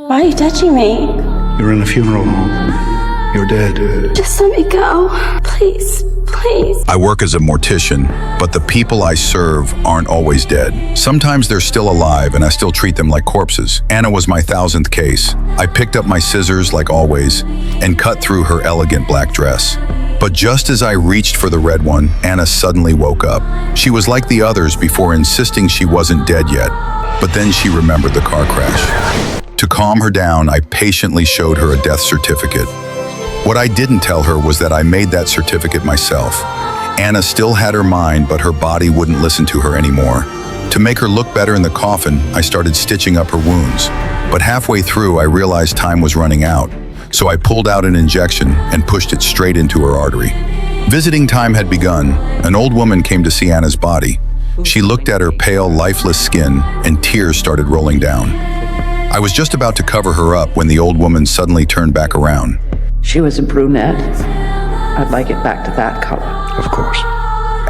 Why are you touching me? You're in a funeral home. You're dead. Just let me go. Please, please. I work as a mortician, but the people I serve aren't always dead. Sometimes they're still alive and I still treat them like corpses. Anna was my 1000th case. I picked up my scissors, like always, and cut through her elegant black dress. But just as I reached for the red one, Anna suddenly woke up. She was like the others before insisting she wasn't dead yet, but then she remembered the car crash. To calm her down, I patiently showed her a death certificate. What I didn't tell her was that I made that certificate myself. Anna still had her mind, but her body wouldn't listen to her anymore. To make her look better in the coffin, I started stitching up her wounds. But halfway through, I realized time was running out. So I pulled out an injection and pushed it straight into her artery. Visiting time had begun. An old woman came to see Anna's body. She looked at her pale, lifeless skin, and tears started rolling down. I was just about to cover her up when the old woman suddenly turned back around. She was a brunette. I'd like it back to that color. Of course.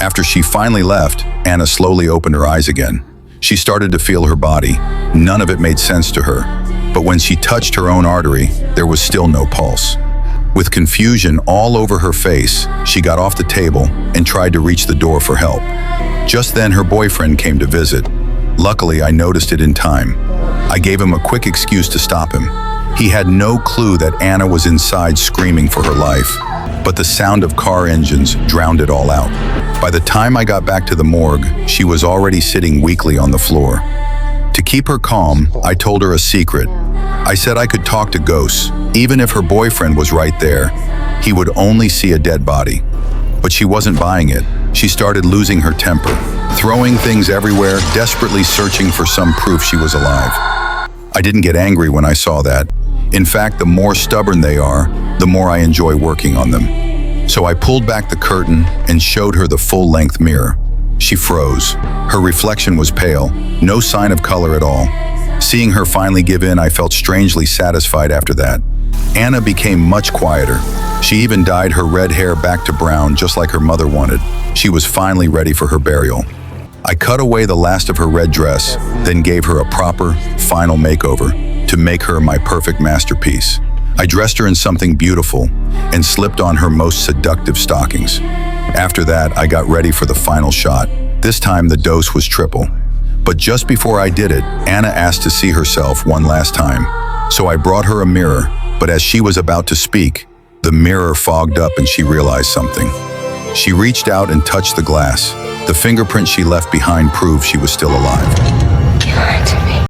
After she finally left, Anna slowly opened her eyes again. She started to feel her body. None of it made sense to her. But when she touched her own artery, there was still no pulse. With confusion all over her face, she got off the table and tried to reach the door for help. Just then, her boyfriend came to visit. Luckily, I noticed it in time. I gave him a quick excuse to stop him. He had no clue that Anna was inside screaming for her life, but the sound of car engines drowned it all out. By the time I got back to the morgue, she was already sitting weakly on the floor. To keep her calm, I told her a secret. I said I could talk to ghosts. Even if her boyfriend was right there, he would only see a dead body. But she wasn't buying it. She started losing her temper, throwing things everywhere, desperately searching for some proof she was alive. I didn't get angry when I saw that. In fact, the more stubborn they are, the more I enjoy working on them. So I pulled back the curtain and showed her the full-length mirror. She froze. Her reflection was pale, no sign of color at all. Seeing her finally give in, I felt strangely satisfied after that. Anna became much quieter. She even dyed her red hair back to brown, just like her mother wanted. She was finally ready for her burial. I cut away the last of her red dress, then gave her a proper, final makeover to make her my perfect masterpiece. I dressed her in something beautiful and slipped on her most seductive stockings. After that, I got ready for the final shot. This time, the dose was triple. But just before I did it, Anna asked to see herself one last time. So I brought her a mirror, but as she was about to speak, the mirror fogged up and she realized something. She reached out and touched the glass. The fingerprint she left behind proved she was still alive. You lied to me.